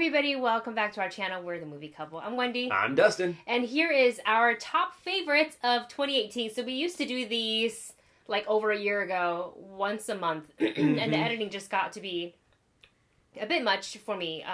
everybody, welcome back to our channel. We're the Movie Couple. I'm Wendy. I'm Dustin. And here is our top favorites of 2018. So we used to do these like over a year ago, once a month. And the editing just got to be a bit much for me.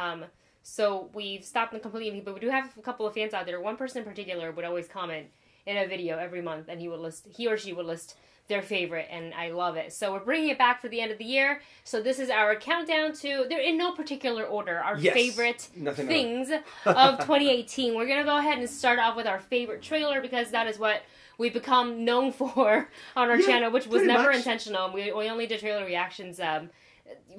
So we've stopped them completely, but we do have a couple of fans out there. One person in particular would always comment in a video every month, and he or she would list their favorite, and I love it. So we're bringing it back for the end of the year. So this is our countdown to, they're in no particular order, our favorite things of 2018. We're going to go ahead and start off with our favorite trailer, because that is what we've become known for on our channel, which was never intentional. We only did trailer reactions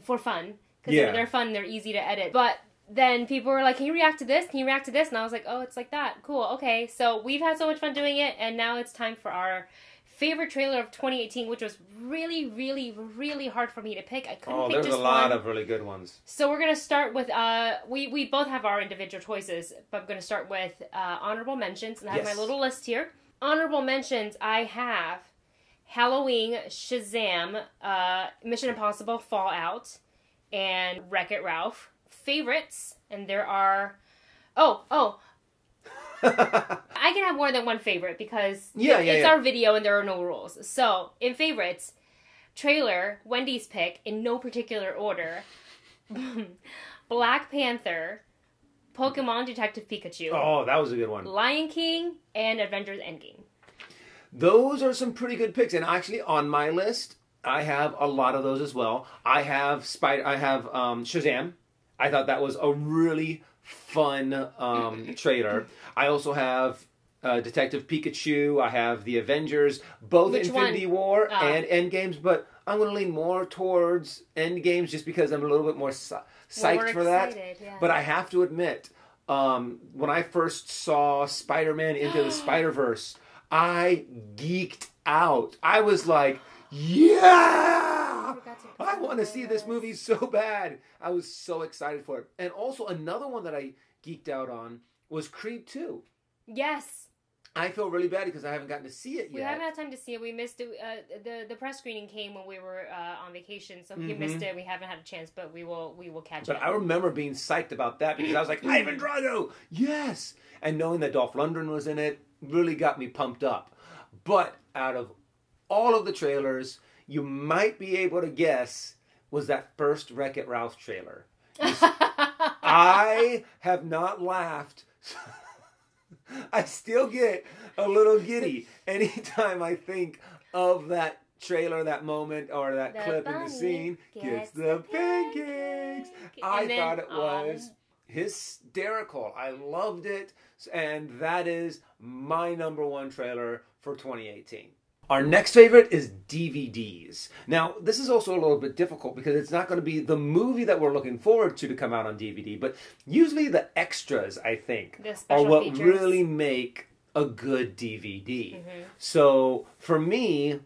for fun, because they're fun, they're easy to edit. But then people were like, can you react to this? Can you react to this? And I was like, oh, it's like that. Cool, okay. So we've had so much fun doing it, and now it's time for our favorite trailer of 2018, which was really, really, really hard for me to pick. I couldn't pick just one. There's a lot of really good ones. So we're going to start with, we both have our individual choices, but I'm going to start with honorable mentions, and I have my little list here. Honorable mentions, I have Halloween, Shazam, Mission Impossible, Fallout, and Wreck-It Ralph. Favorites, and there are, I can have more than one favorite because it's our video and there are no rules. So, in favorites, trailer, Wendy's pick, in no particular order, Black Panther, Pokemon Detective Pikachu. Oh, that was a good one. Lion King, and Avengers Endgame. Those are some pretty good picks, and actually on my list, I have a lot of those as well. I have Shazam. I thought that was a really fun trailer. I also have Detective Pikachu. I have the Avengers, both Infinity War and Endgames, but I'm going to lean more towards Endgames just because I'm a little bit more psyched for that. Yeah. But I have to admit, when I first saw Spider-Man Into the Spider-Verse, I geeked out. I was like, yeah! I want to see this movie so bad. I was so excited for it. And also another one that I geeked out on was Creed 2. Yes. I feel really bad because I haven't gotten to see it yet. We haven't had time to see it. We missed it. The press screening came when we were on vacation, so we missed it. We haven't had a chance, but we will catch it. But I remember being psyched about that because I was like, Ivan Drago, yes! And knowing that Dolph Lundgren was in it really got me pumped up. But out of all of the trailers, you might be able to guess was that first Wreck-It Ralph trailer. I have not laughed. I still get a little giddy anytime I think of that trailer, that moment, or that clip in the scene. Gets the pancakes. I thought it was hysterical. I loved it. And that is my number one trailer for 2018. Our next favorite is DVDs. Now, this is also a little bit difficult because it's not going to be the movie that we're looking forward to come out on DVD, but usually the extras, I think, are what really make a good DVD. So, for me,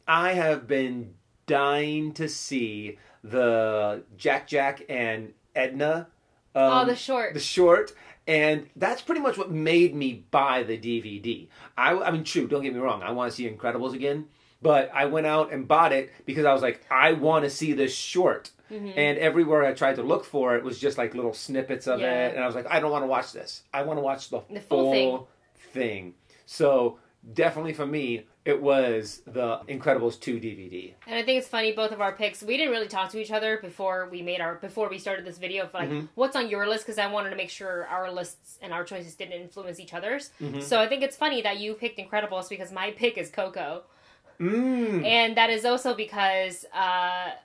I have been dying to see the Jack and Edna. The short. The short. And that's pretty much what made me buy the DVD. I mean, true, don't get me wrong. I want to see Incredibles again. But I went out and bought it because I was like, I want to see this short. And everywhere I tried to look for it was just like little snippets of it. And I was like, I don't want to watch this. I want to watch the full thing. So definitely for me, it was the Incredibles 2 DVD. And I think it's funny, both of our picks, we didn't really talk to each other before we started this video for like, what's on your list? Because I wanted to make sure our lists and our choices didn't influence each other's. So I think it's funny that you picked Incredibles because my pick is Coco. And that is also because,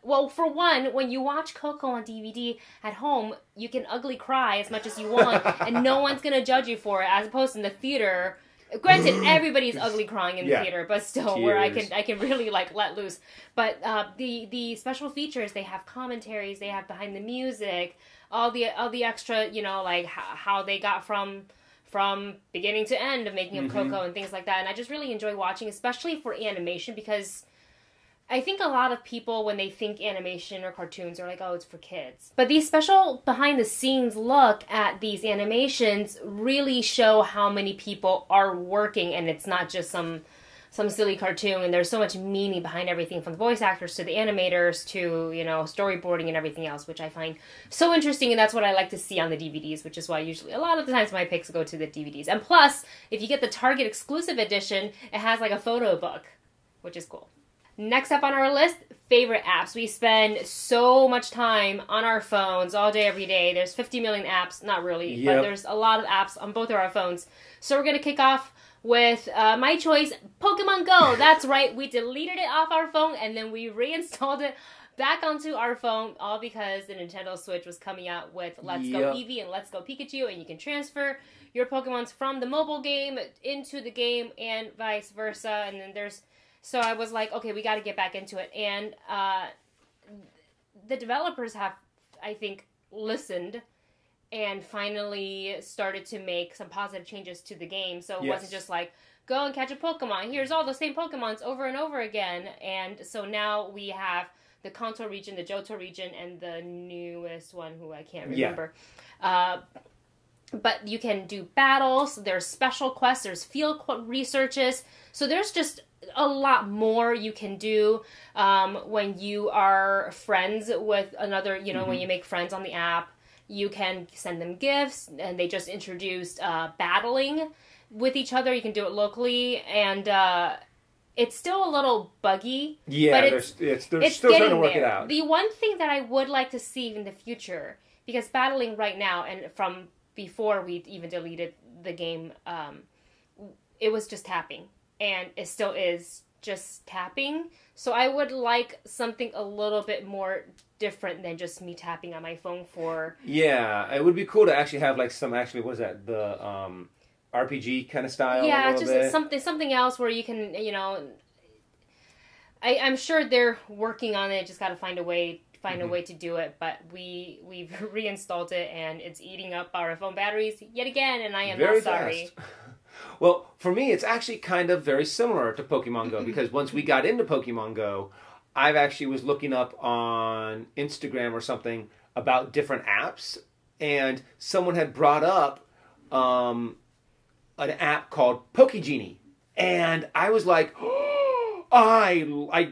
well, for one, when you watch Coco on DVD at home, you can ugly cry as much as you want, and no one's going to judge you for it, as opposed to in the theater. Granted, everybody's ugly crying in the theater, but still, tears. Where I can really like let loose. But the special features, they have commentaries, they have behind the music, all the extra, you know, like how they got from beginning to end of making of Coco and things like that. And I just really enjoy watching, especially for animation, because I think a lot of people, when they think animation or cartoons, are like, oh, it's for kids. But these special behind-the-scenes look at these animations really show how many people are working, and it's not just some some silly cartoon, and there's so much meaning behind everything, from the voice actors to the animators to, you know, storyboarding and everything else, which I find so interesting, and that's what I like to see on the DVDs, which is why usually a lot of the times my picks go to the DVDs. And plus, if you get the Target exclusive edition, it has like a photo book, which is cool. Next up on our list, favorite apps. We spend so much time on our phones all day, every day. There's 50 million apps. Not really, but there's a lot of apps on both of our phones. So we're going to kick off with my choice, Pokemon Go. That's right. We deleted it off our phone, and then we reinstalled it back onto our phone, all because the Nintendo Switch was coming out with Let's Go Eevee and Let's Go Pikachu, and you can transfer your Pokemons from the mobile game into the game and vice versa. And then so I was like, okay, we got to get back into it. And the developers have, I think, listened and finally started to make some positive changes to the game. So it wasn't just like, go and catch a Pokemon. Here's all the same Pokemons over and over again. And so now we have the Kanto region, the Johto region, and the newest one who I can't remember. But you can do battles. There's special quests. There's field researches. So there's just a lot more you can do when you are friends with another, you know, when you make friends on the app. You can send them gifts, and they just introduced battling with each other. You can do it locally, and it's still a little buggy. Yeah, but they're still trying to work it out. The one thing that I would like to see in the future, because battling right now, and from before we even deleted the game, it was just tapping, and it still is just tapping. So I would like something a little bit more different than just me tapping on my phone for... Yeah, it would be cool to actually have like some, what is that, the RPG kind of style? Yeah, just something else where you can, you know... I'm sure they're working on it, just got to find a way to do it, but we've reinstalled it, and it's eating up our phone batteries yet again, and I am not sorry. Fast. Well, for me, it's actually kind of very similar to Pokemon Go, because once we got into Pokemon Go, I've actually was looking up on Instagram or something about different apps, and someone had brought up an app called Pokegenie, and I was like, I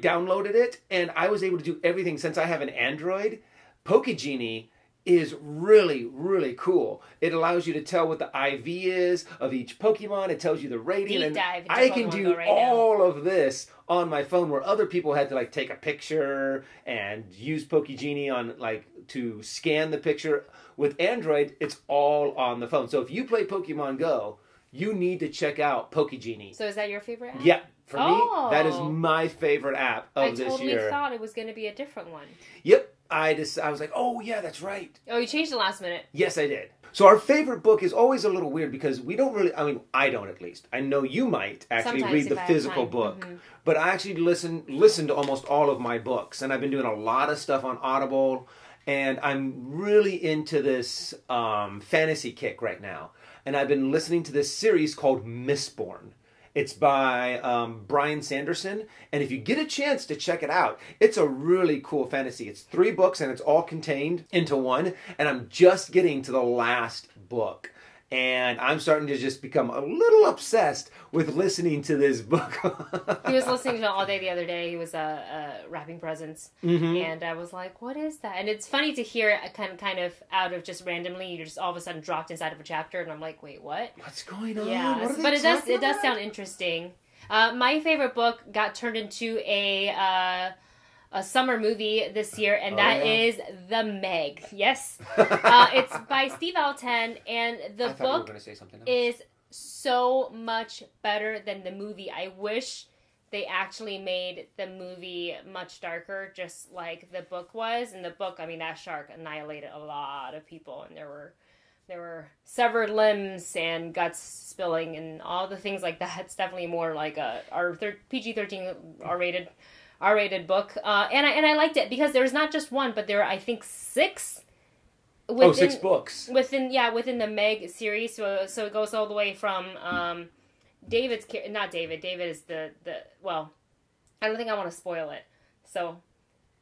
downloaded it, and I was able to do everything. Since I have an Android, Pokegenie is really, really cool. It allows you to tell what the IV is of each Pokemon. It tells you the rating. Deep dive. I can do all of this on my phone, where other people had to like take a picture and use Pokegenie on to scan the picture. With Android, it's all on the phone. So if you play Pokemon Go, you need to check out Pokegenie. So is that your favorite app? Yeah. For me, that is my favorite app of this year. I totally thought it was going to be a different one. Yep. I was like, oh, yeah, that's right. Oh, you changed the last minute. Yes, I did. So our favorite book is always a little weird, because we don't really, I don't at least. I know you might actually read the physical book. But I actually listen to almost all of my books. And I've been doing a lot of stuff on Audible. And I'm really into this fantasy kick right now. And I've been listening to this series called Mistborn. It's by Brian Sanderson, and if you get a chance to check it out, it's a really cool fantasy. It's 3 books, and it's all contained into one, and I'm just getting to the last book. And I'm starting to just become a little obsessed with listening to this book. He was listening to it all day the other day. He was wrapping presents. And I was like, what is that? And it's funny to hear it kind of out of just randomly. You're just all of a sudden dropped inside of a chapter. And I'm like, wait, what? What's going on? Yeah, but it does sound interesting. My favorite book got turned into a summer movie this year, and that is The Meg. Yes. It's by Steve Alten, and the book is so much better than the movie. I wish they actually made the movie much darker, just like the book was. In the book, I mean, that shark annihilated a lot of people, and there were severed limbs and guts spilling and all the things like that. It's definitely more like our PG-13 R-rated book, and I liked it because there's not just one, but there are, I think, 6. 6 books within the Meg series. So it goes all the way from David's not David. David is the well, I don't think I want to spoil it. So,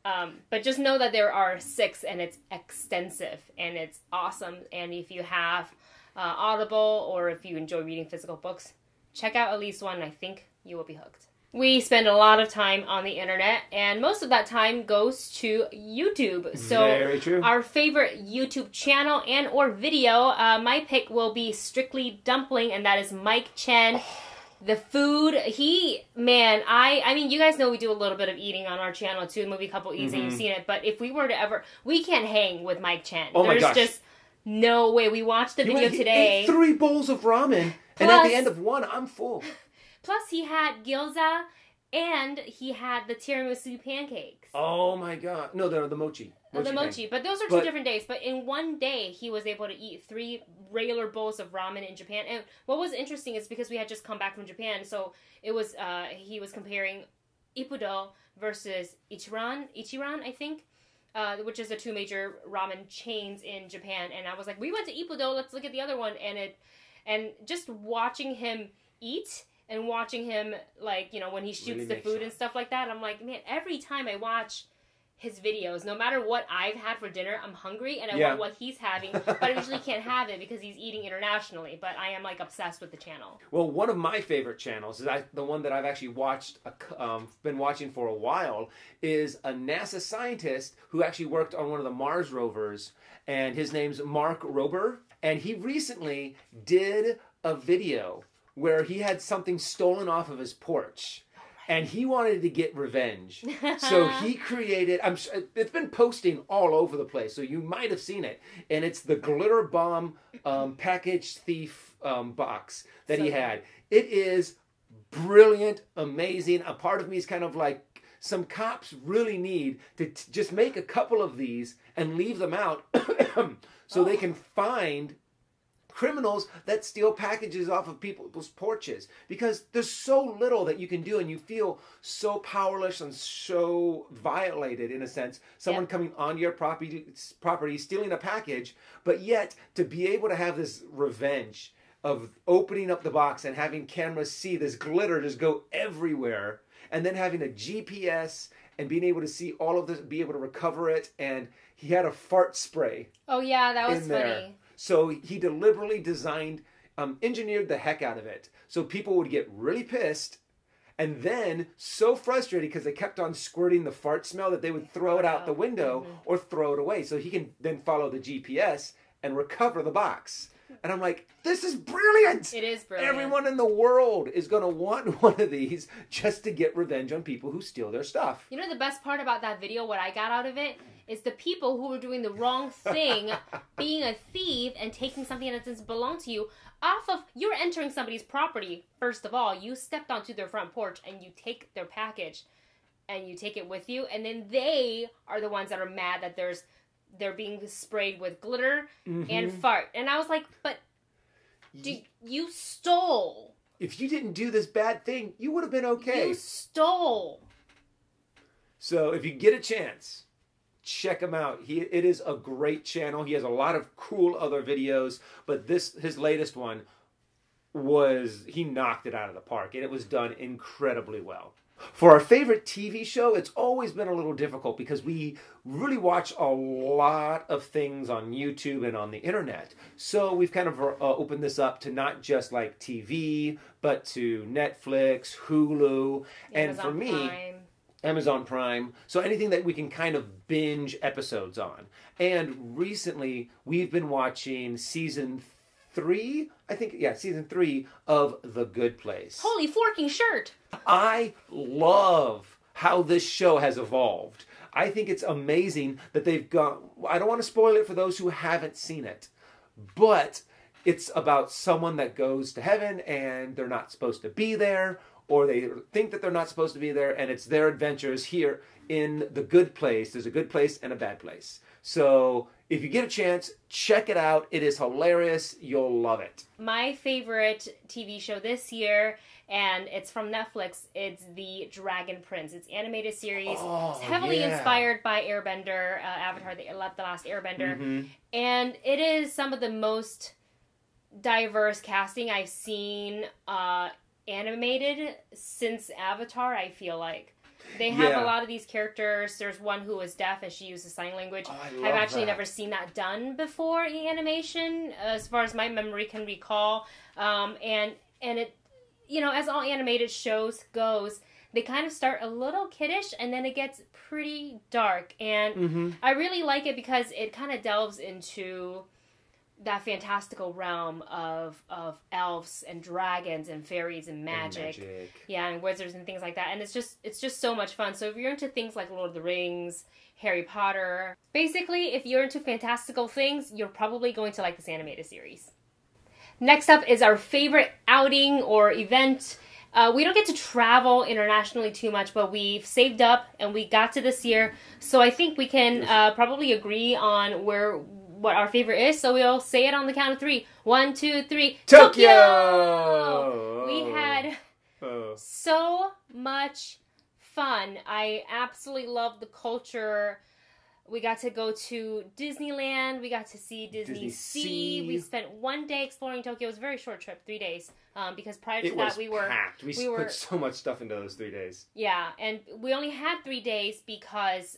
but just know that there are 6, and it's extensive and it's awesome. And if you have Audible, or if you enjoy reading physical books, check out at least one. I think you will be hooked. We spend a lot of time on the internet, and most of that time goes to YouTube. So Very true. Our favorite YouTube channel and or video, my pick will be Strictly Dumpling, and that is Mike Chen. The food, I mean, you guys know we do a little bit of eating on our channel too, Movie Couple Eats, and you've seen it, but if we were to ever, we can't hang with Mike Chen. Oh my gosh. There's just no way. We watched the video today. Ate 3 bowls of ramen, and at the end of one, I'm full. Plus, he had gyoza, and he had the tiramisu pancakes. Oh my god. No, the mochi. The mochi. But those are 2 different days. But in one day, he was able to eat 3 regular bowls of ramen in Japan. And what was interesting is because we had just come back from Japan, so it was, he was comparing Ippudo versus Ichiran, I think. Which is the 2 major ramen chains in Japan. And I was like, we went to Ippudo, let's look at the other one. And just watching him eat and watching him, like, you know, when he shoots really the food and stuff like that, I'm like, man, every time I watch his videos, no matter what I've had for dinner, I'm hungry and I want what he's having, but I usually can't have it because he's eating internationally, but I am, like, obsessed with the channel. Well, one of my favorite channels, is the one that I've actually watched, been watching for a while, is a NASA scientist who actually worked on one of the Mars rovers, and his name's Mark Rober, and he recently did a video where he had something stolen off of his porch. And he wanted to get revenge. So he created, it's been posting all over the place, so you might have seen it. And it's the glitter bomb package thief box that he had. It is brilliant, amazing. A part of me is kind of like, some cops really need to just make a couple of these and leave them out so they can find criminals that steal packages off of people's porches, because there's so little that you can do and you feel so powerless and so violated, in a sense, someone coming onto your property stealing a package, but yet to be able to have this revenge of opening up the box and having cameras see this glitter just go everywhere, and then having a GPS and being able to see all of this, be able to recover it. And he had a fart spray. Oh yeah, that was funny. So he deliberately designed, engineered the heck out of it. So people would get really pissed and then so frustrated because they kept on squirting the fart smell that they would throw it out the window or throw it away. So he can then follow the GPS and recover the box. And I'm like, this is brilliant. It is brilliant. Everyone in the world is going to want one of these just to get revenge on people who steal their stuff. You know the best part about that video, what I got out of it, is the people who were doing the wrong thing, being a thief and taking something that doesn't belong to you off of, you're entering somebody's property. First of all, you stepped onto their front porch and you take their package and you take it with you, and then they are the ones that are mad that they're being sprayed with glitter and fart. And I was like, but you stole. If you didn't do this bad thing, you would have been okay. You stole. So if you get a chance, check him out. It is a great channel. He has a lot of cool other videos, but his latest one he knocked it out of the park, and it was done incredibly well. For our favorite TV show, it's always been a little difficult because we really watch a lot of things on YouTube and on the internet. So we've kind of opened this up to not just like TV, but to Netflix, Hulu, and for me, Amazon Prime. So anything that we can kind of binge episodes on. And recently, we've been watching season 3 of The Good Place. Holy forking shirt! I love how this show has evolved. I think it's amazing that they've gone... I don't want to spoil it for those who haven't seen it, but it's about someone that goes to heaven and they're not supposed to be there, or they think that they're not supposed to be there, and it's their adventures here in The Good Place. There's a good place and a bad place. So if you get a chance, check it out. It is hilarious. You'll love it. My favorite TV show this year, and it's from Netflix, it's The Dragon Prince. It's an animated series. It's heavily inspired by Airbender, Avatar, The Last Airbender. And it is some of the most diverse casting I've seen animated since Avatar, I feel like. They have a lot of these characters. There's one who is deaf and she uses sign language. I've actually never seen that done before in animation, as far as my memory can recall. And it, you know, as all animated shows goes, they kind of start a little kiddish and then it gets pretty dark. And I really like it because it kind of delves into that fantastical realm of elves and dragons and fairies and magic. Yeah, and wizards and things like that. And it's just so much fun. So if you're into things like Lord of the Rings, Harry Potter, basically if you're into fantastical things, you're probably going to like this animated series. Next up is our favorite outing or event. We don't get to travel internationally too much, but we've saved up and we got to this year. So I think we can probably agree on what our favorite is, so we'll say it on the count of 3. 1, 2, 3. Tokyo! We had so much fun. I absolutely love the culture. We got to go to Disneyland. We got to see Disney Sea. We spent 1 day exploring Tokyo. It was a very short trip, 3 days. Because prior to that, we were packed. We put so much stuff into those 3 days. Yeah, and we only had 3 days because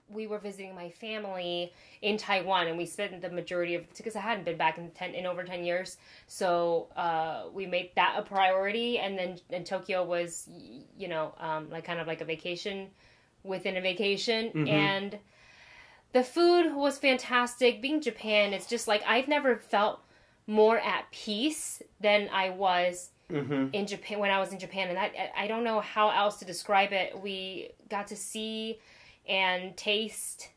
we were visiting my family in Taiwan, and we spent the majority of, because I hadn't been back in over 10 years, so we made that a priority, and Tokyo was, like kind of like a vacation within a vacation, and the food was fantastic. Being Japan, it's just like, I've never felt more at peace than I was in Japan, when I was in Japan, and I don't know how else to describe it. We got to see and taste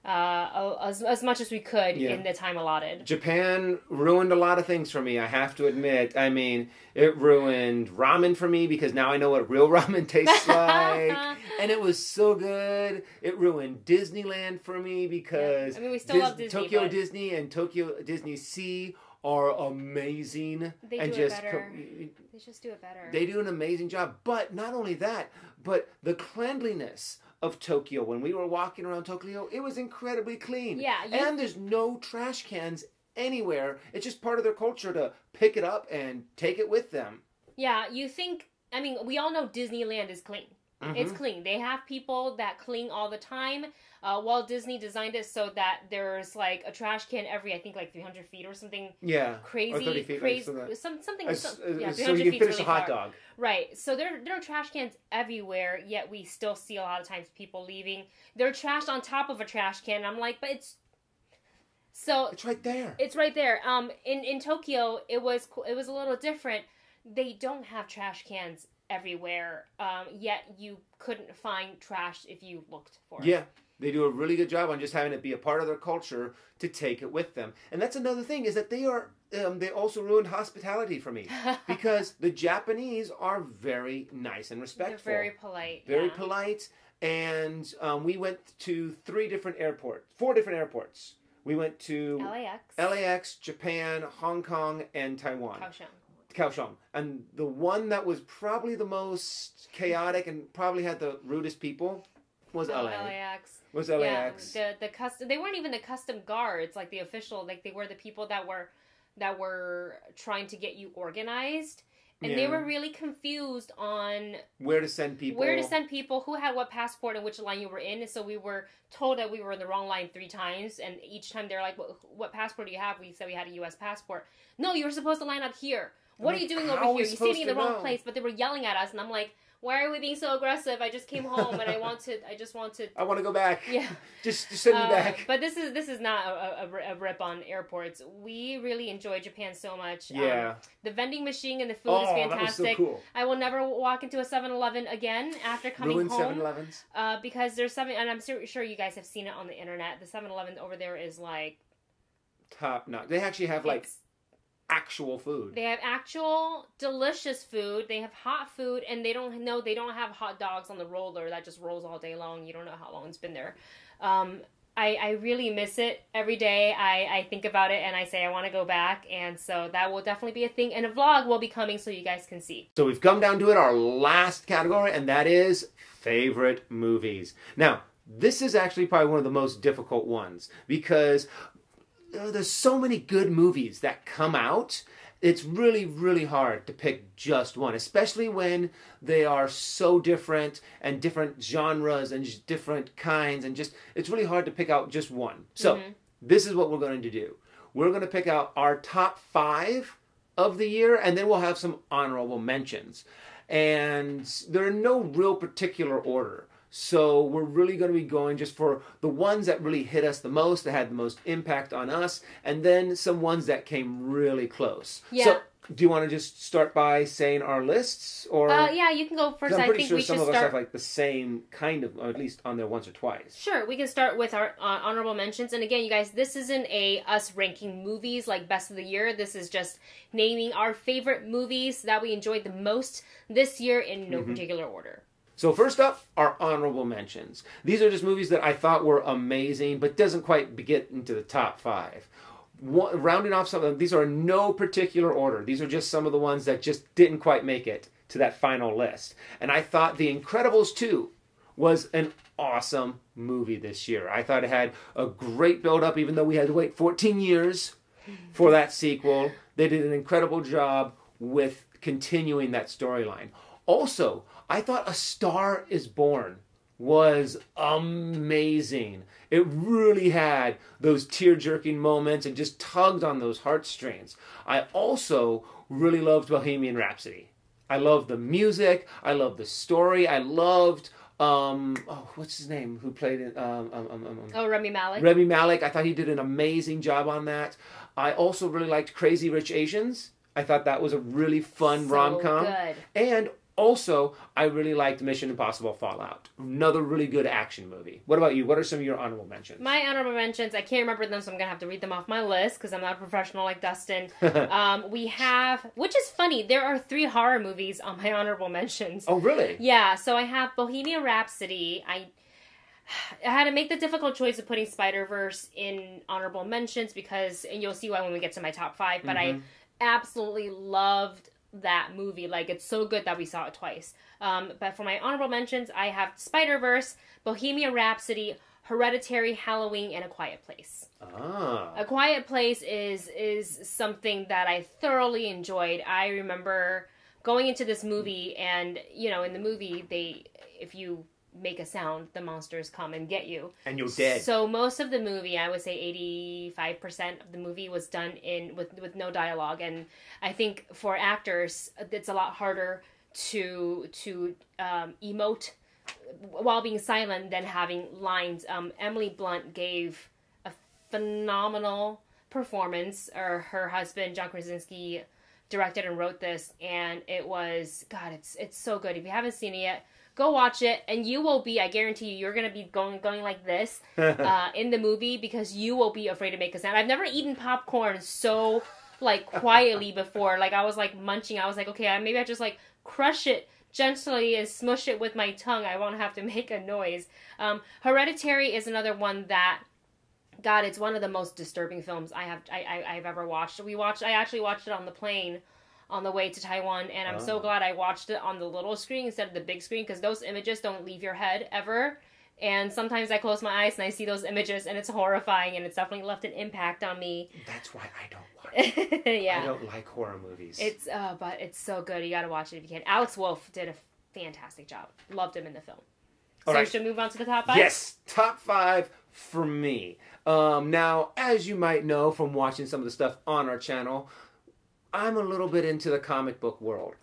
as much as we could in the time allotted. Japan ruined a lot of things for me, I have to admit. I mean, it ruined ramen for me because now I know what real ramen tastes like. And it was so good. It ruined Disneyland for me because we still love Disney, Tokyo Disney and Tokyo Disney Sea are amazing. They do it better. They just do it better. They do an amazing job. But not only that, but the cleanliness of Tokyo. When we were walking around Tokyo, it was incredibly clean. Yeah, and there's no trash cans anywhere. It's just part of their culture to pick it up and take it with them. Yeah, we all know Disneyland is clean. It's clean. They have people that clean all the time. Walt Disney designed it so that there's like a trash can every, I think, like 300 feet or something. Yeah, crazy, or 30 feet, crazy, something. Yeah, so you can finish a hot dog. Right. So there are trash cans everywhere. Yet we still see a lot of times people leaving their trash on top of a trash can. I'm like, but it's right there. It's right there. In Tokyo, it was a little different. They don't have trash cans everywhere, yet you couldn't find trash if you looked for it. Yeah, they do a really good job on just having it be a part of their culture to take it with them. And that's another thing, is that they also ruined hospitality for me because the Japanese are very nice and respectful. They're very polite. Very polite. And we went to 4 different airports. We went to LAX, Japan, Hong Kong, and Taiwan. Kaohsiung. And the one that was probably the most chaotic and probably had the rudest people was LAX. Was LAX. Yeah, the custom. They weren't even the custom guards, like the official. Like they were the people that were trying to get you organized, and they were really confused on where to send people, who had what passport and which line you were in. And so we were told that we were in the wrong line 3 times, and each time they're like, "What passport do you have?" We said we had a U.S. passport. No, you were supposed to line up here. What are you doing over here? You're standing in the wrong place. But they were yelling at us, and I'm like, why are we being so aggressive? I just came home, and I want to go back. Yeah. Just send me back. But this is not a rip on airports. We really enjoy Japan so much. Yeah. The vending machine and the food is fantastic. That was so cool. I will never walk into a 7-Eleven again after coming home. 7-Elevens. Because there's something, and I'm sure you guys have seen it on the internet. The 7-Eleven over there is like top notch. They actually have actual food. They have actual delicious food. They have hot food, and they don't have hot dogs on the roller that just rolls all day long. You don't know how long it's been there. I really miss it every day. I think about it and I say I want to go back, and so that will definitely be a thing. And a vlog will be coming so you guys can see. So we've come down to it, our last category, and that is favorite movies. Now, this is actually probably one of the most difficult ones because there's so many good movies that come out. It's really, really hard to pick just one, especially when they are so different and different genres and just different kinds, and it's really hard to pick out just one. So this is what we're going to do. We're going to pick out our top 5 of the year, and then we'll have some honorable mentions. and they're in no real particular order. So we're really going to be going just for the ones that really hit us the most, that had the most impact on us, and then some ones that came really close. Yeah. So do you want to just start by saying our lists, or yeah, you can go first. I'm pretty think sure we some should of us start. have like the same kind of, or at least on there once or twice. Sure, we can start with our honorable mentions. And again, you guys, this isn't us ranking movies like best of the year. This is just naming our favorite movies that we enjoyed the most this year in no particular order. So first up, our honorable mentions. These are just movies that I thought were amazing, but doesn't quite get into the top 5. Rounding off some of them, these are in no particular order. These are just some of the ones that just didn't quite make it to that final list. And I thought The Incredibles 2 was an awesome movie this year. I thought it had a great build-up, even though we had to wait 14 years for that sequel. They did an incredible job with continuing that storyline. Also, I thought A Star is Born was amazing. It really had those tear-jerking moments and just tugged on those heartstrings. I also really loved Bohemian Rhapsody. I loved the music. I loved the story. I loved, what's his name? Who played it? Rami Malek. Rami Malek. I thought he did an amazing job on that. I also really liked Crazy Rich Asians. I thought that was a really fun rom-com. Good. And also, I really liked Mission Impossible Fallout. Another really good action movie. What about you? What are some of your honorable mentions? My honorable mentions, I can't remember them, so I'm going to have to read them off my list because I'm not a professional like Dustin. We have, which is funny, there are 3 horror movies on my honorable mentions. Oh, really? Yeah, so I have Bohemian Rhapsody. I had to make the difficult choice of putting Spider-Verse in honorable mentions because, and you'll see why when we get to my top 5, but I absolutely loved that movie. Like, it's so good that we saw it twice. But for my honorable mentions, I have Spider-Verse, Bohemian Rhapsody, Hereditary, Halloween, and A Quiet Place. A Quiet Place is something that I thoroughly enjoyed. I remember going into this movie, and, you know, in the movie, if you make a sound, the monsters come and get you. And you're dead. So most of the movie, I would say 85% of the movie was done with no dialogue. And I think for actors, it's a lot harder to emote while being silent than having lines. Emily Blunt gave a phenomenal performance. Or her husband, John Krasinski, directed and wrote this. And it was, God, it's so good. If you haven't seen it yet, go watch it, and you will be, I guarantee you, you're going to be going like this in the movie because you will be afraid to make a sound. I've never eaten popcorn so, like, quietly before. Like, I was, like, munching. I was like, okay, maybe I just, like, crush it gently and smush it with my tongue. I won't have to make a noise. Hereditary is another one that, God, it's one of the most disturbing films I've ever watched. I actually watched it on the plane on the way to Taiwan, and I'm so glad I watched it on the little screen instead of the big screen, because those images don't leave your head ever, and sometimes I close my eyes and I see those images, and it's horrifying, and it's definitely left an impact on me. That's why I don't watch it. Yeah. I don't like horror movies. But it's so good. You gotta watch it if you can. Alex Wolff did a fantastic job. Loved him in the film. All so right. should we move on to the top 5? Yes, top 5 for me. Now, as you might know from watching some of the stuff on our channel, I'm a little bit into the comic book world.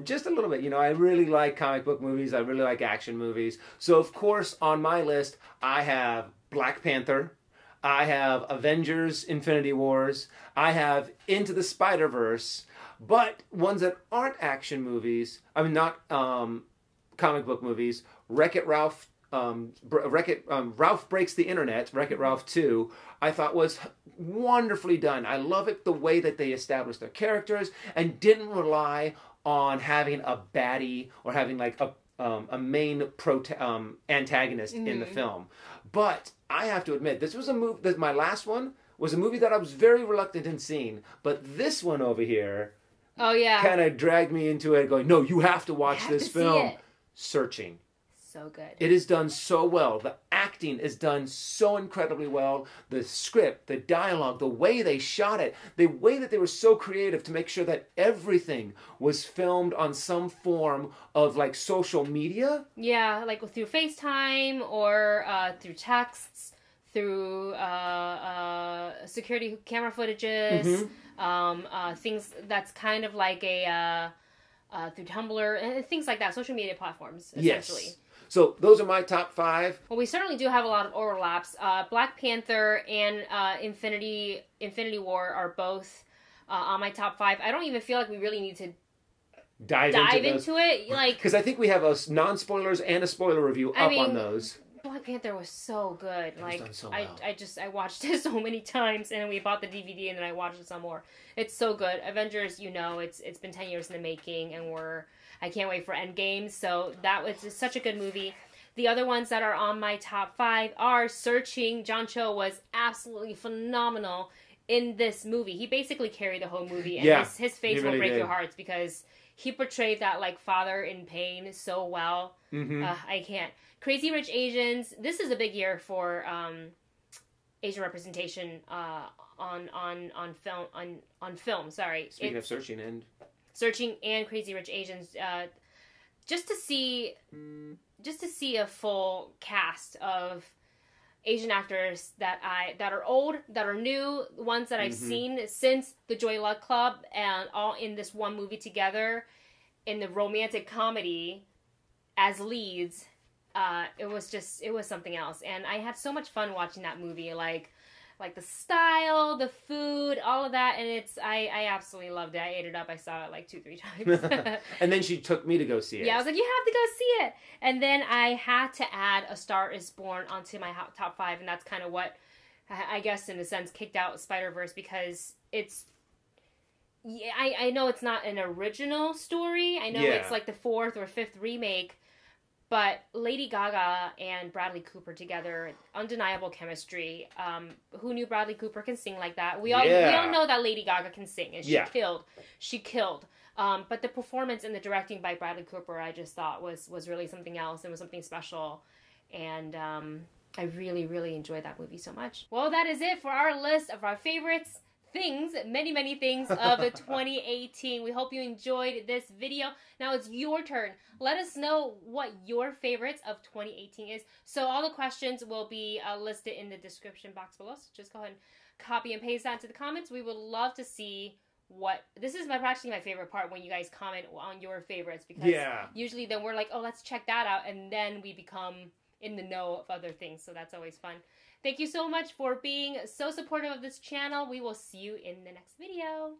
Just a little bit. You know, I really like comic book movies. I really like action movies. So, of course, on my list, I have Black Panther. I have Avengers Infinity Wars. I have Into the Spider-Verse. But ones that aren't action movies, I mean, not comic book movies, Wreck-It Ralph. Ralph Breaks the Internet, Wreck-It Ralph 2, I thought was wonderfully done. I love it the way that they established their characters and didn't rely on having a baddie or having like a main antagonist in the film. But I have to admit, this was a movie, my last one was a movie that I was very reluctant in seeing, but this one over here kind of dragged me into it going, no, you have to watch this film. Searching. So good. It is done so well. The acting is done so incredibly well. The script, the dialogue, the way they shot it, the way that they were so creative to make sure that everything was filmed on some form of like social media. Yeah, like through FaceTime or through texts, through security camera footages, things that's kind of like a through Tumblr and things like that, social media platforms, essentially. Yes. So those are my top 5. Well, we certainly do have a lot of overlaps. Black Panther and Infinity War are both on my top 5. I don't even feel like we really need to dive into it, like, because I think we have a non-spoilers and a spoiler review on those. Black Panther was so good. It was done so well. I watched it so many times, and we bought the DVD, and then I watched it some more. It's so good. Avengers, it's been 10 years in the making, and I can't wait for Endgame. So that was such a good movie. The other ones that are on my top 5 are Searching. John Cho was absolutely phenomenal in this movie. He basically carried the whole movie, and his face will break your hearts because he portrayed that like father in pain so well. Mm-hmm. I can't. Crazy Rich Asians. This is a big year for Asian representation on film. Sorry. Speaking of Searching and Crazy Rich Asians. Just to see a full cast of Asian actors that are old, that are new, ones that I've seen since the Joy Luck Club, and all in this one movie together in the romantic comedy as leads. It was something else, and I had so much fun watching that movie. Like the style, the food, all of that, and I absolutely loved it. I ate it up. I saw it like 2-3 times. And then she took me to go see it. Yeah, I was like, you have to go see it. And then I had to add A Star Is Born onto my top 5, and that's kind of what, I guess in a sense, kicked out Spider-Verse, because it's, I know it's not an original story. I know it's like the 4th or 5th remake, but Lady Gaga and Bradley Cooper together, undeniable chemistry. Who knew Bradley Cooper can sing like that? We all know that Lady Gaga can sing, and she killed. But the performance and the directing by Bradley Cooper, I just thought was really something else. It was something special, and I really, really enjoyed that movie so much. Well, that is it for our list of our favorites. Many, many things of 2018. We hope you enjoyed this video. Now it's your turn. Let us know what your favorites of 2018 is. So all the questions will be listed in the description box below. So just go ahead and copy and paste that into the comments. We would love to see this is practically my favorite part, when you guys comment on your favorites, because usually then we're like, oh, let's check that out, and then we become in the know of other things. So that's always fun. Thank you so much for being so supportive of this channel. We will see you in the next video.